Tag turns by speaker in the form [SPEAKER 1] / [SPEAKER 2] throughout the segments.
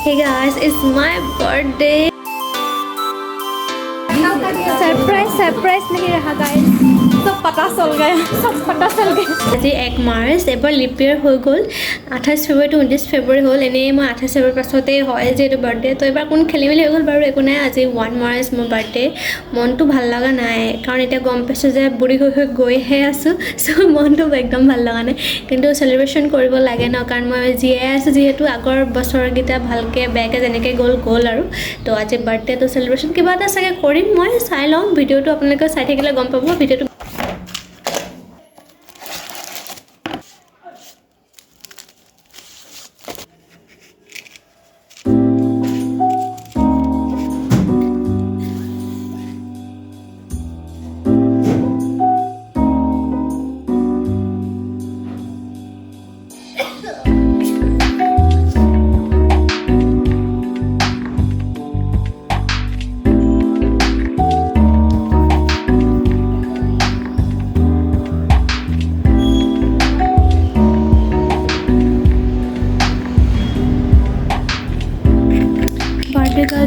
[SPEAKER 1] Hey guys, it's my birthday. Surprise नहीं रहा guys सब पता चल गया আজি 1 মাৰ্চ এবাৰ লিপ ইয়াৰ হৈ গ'ল 28 ফেব্ৰুৱাৰী টু 29 ফেব্ৰুৱাৰী হ'ল এনে মই 28 ফেব্ৰুৱাৰী পাছতে হয় যে এইটো বাৰ্থডে তো এবাৰ কোন খেলি মেলি হৈ গ'ল বাৰু একো নাই আজি 1 মাৰ্চ মোৰ বাৰ্থডে মনটো ভাল লগা নাই কাৰণ এতিয়া গম পাইছো যে বুঢ়ী হৈ গৈহে আছো সো মনটো একদম ভাল লগা নাই কিন্তু সেলিব্ৰেশন কৰিব লাগে ন কাৰণ মই জীয়াই আছো যেহেতু আগৰ বছৰগিটা ভালকে বেকে যেনেকৈ গ'ল আৰু তো আজি বাৰ্থডে তো সেলিব্ৰেশন কিবা এটা চাগে কৰিম মই চাই লম ভিডিওটো আপোনালোকে চাই থাকিলে গম পাব ভিডিওটো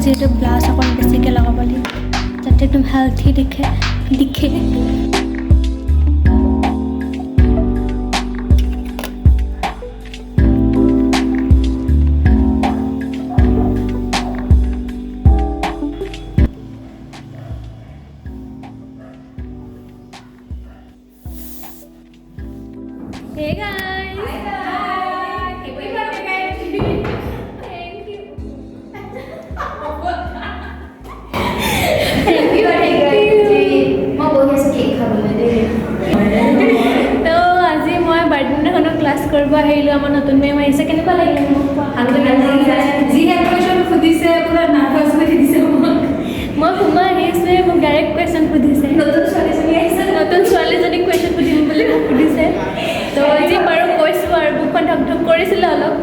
[SPEAKER 1] যেহেতু ব্লাউজ অকণ বেছিকৈ লগাব লাগিব যাতে একদম healthy দিখে Hey guys! Hi guys! Happy birthday guys! Thank you! Happy birthday guys! मैं बहुत ऐसे केक खा बोले दे तो आज ही मैं बर्थडे ने कोनो क्लास करबा हेलो আমার নতুন মেম আইছে কেনেবা লাগিলে जी है क्वेश्चन खुदी से पूरा नार्ভাস কৰি দিছে মই কুমাৰ হেছে মোক ডাইৰেক্ট কোৱেশ্চন খুদিছে নতুন ছোৱালীজনী কোৱেশ্চন খুদিম বুলি খুদিছে তো আজি বাৰু কৈছো আৰু বুকখন ঢক কৰিছিল অলপ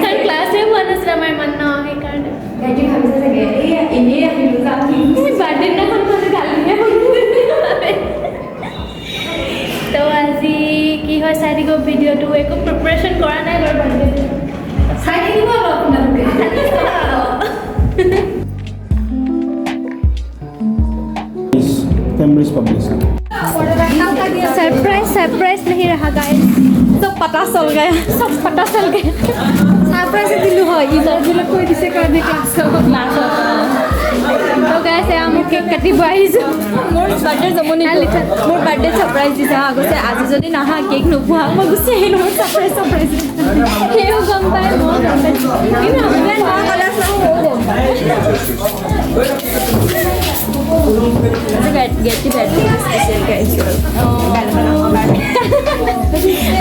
[SPEAKER 1] কাৰণ ক্লাছে হোৱা নাছিল আমাৰ মান ন সেইকাৰণে গাইডি ভাবিছে চাগে এই এনে আহিলো কাকি বাৰ্থডে দিনাখন মানে গালিহে তো আজি কি হয় চাই দিব ভিডিওটো একো প্ৰিপাৰেচন কৰা নাই বাৰু বাৰ্থডে চাই দিব আৰু আপোনালোকে
[SPEAKER 2] कैम्ब्रिज पब्लिशर
[SPEAKER 1] सरप्राइज नहीं रहा गाइस सब पता चल गया सरप्राइज दिलु हो इधर दिल कोई दिसे कर दे क्लास तो गाइस हम केक काटिब आइছো मोर बर्थडे जमनी मोर बर्थडे सरप्राइज दिसा আগতে আজি যদি নাহা কেক নোপোৱা মই গুছি আহিলো মোৰ सरप्राइज হেও গম পাই মই গম পাই কিন্তু আমি না কলা সব গম পাই get to bed special guys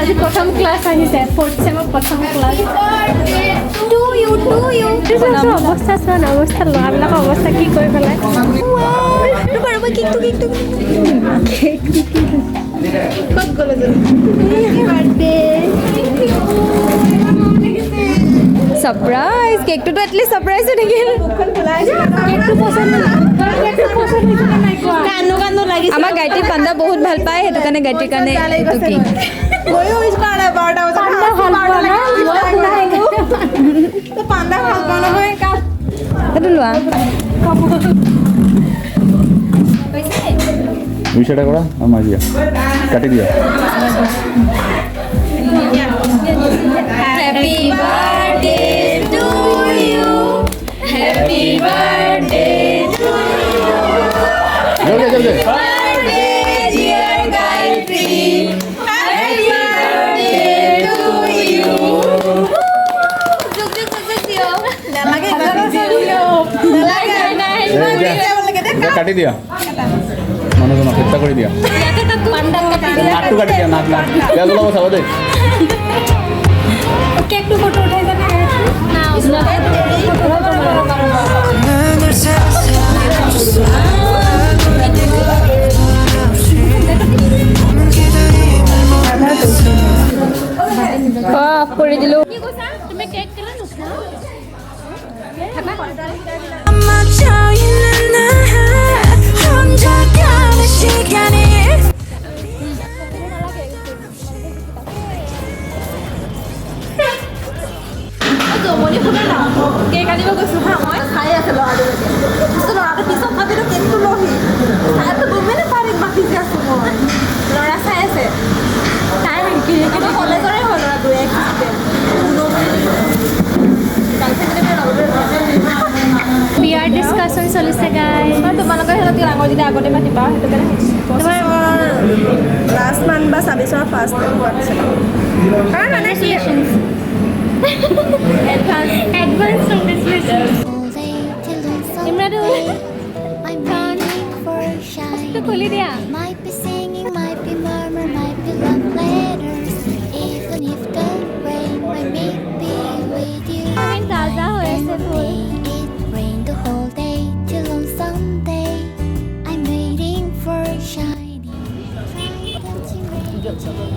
[SPEAKER 1] আজি প্রথম ক্লাস আহিছে 4th sem প্রথম ক্লাস টু ইউ অবস্থা শুন অবস্থা লগাবিলাক অবস্থা কি কৰি পেলাই তো পারব কেক কত গলে বার্থডে सरप्राइज केक तो एटलीस्ट सरप्राइज हो থাকিল মুখখন খোলাই কেক তো পছন্দ নাই কানো লাগি আমাৰ গাইটি পান্ডা বহুত ভাল পায় হেতু কাৰণে গাইটিৰ কাৰণে এইটো কেক ময়ো উইশ কৰা 12টা বজাত পান্ডা ভাল পাওঁ না তো পান্ডা ভাল পাওঁ না মই কাট এটো লোৱা
[SPEAKER 2] विषयটা করা আমার দিয়া কাটি দিয়া
[SPEAKER 1] Happy birthday to you. Happy birthday to you.
[SPEAKER 2] জলদি
[SPEAKER 1] Birthday dear Gayatri. Happy birthday to you.
[SPEAKER 2] কাটি দিয়া মানুষজন অপেক্ষা করে দিয়া নাকটু কাটি দিয়া নাক তেল লাগাবো চাব দে
[SPEAKER 1] কেক টু ফটো উঠাই দে না অফ করে দিলো তুমি কেক দিলা না ল'ৰা চাই আছে তাই কিন্তু কলেজৰে হয় ল'ৰাটো বিয়াৰ ডিছকাশ্যন চলিছে গাই তোমালোকৰ সিহঁতক ডাঙৰ যেতিয়া আগতে পাতিবা সেইটো কাৰণে তোমাৰ
[SPEAKER 3] লাষ্ট মান বা 26 ফাৰ্ষ্ট
[SPEAKER 1] এডভান্স কংগ্ৰেচুলেশ্যন ইমৰাটো খুলি দিয়া
[SPEAKER 4] Might be singing, might be murmur, might be love letters. Even if the rain might be with you.
[SPEAKER 1] তাজা হৈ আছে ফুল
[SPEAKER 4] It rained the whole day till on Sunday. I'm waiting for shining.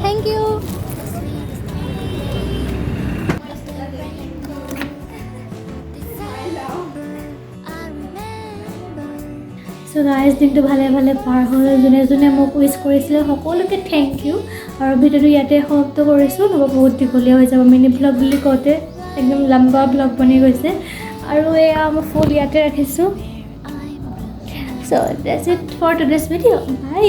[SPEAKER 1] Thank you so' guys দিনটো ভালে ভালে পাৰ হ'ল যোনে যোনে মোক উইচ কৰিছিলে সকলোকে থেংক ইউ আৰু ভিডিঅ'টো ইয়াতে সমাপ্ত কৰিছোঁ নহ'ব বহুত দীঘলীয়া হৈ যাব মিনি ব্লগ বুলি কওঁতে একদম লম্বা ব্লগ বনি গৈছে আৰু এয়া মই ফুল ইয়াতে ৰাখিছোঁ so' that's it for today's video' bye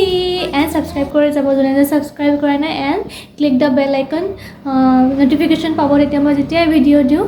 [SPEAKER 1] and subscribe কৰি যাব যোনে যোনে ছাবস্ক্ৰাইব কৰা নাই and click the bell icon notification পাব তেতিয়া মই যেতিয়াই ভিডিঅ' দিওঁ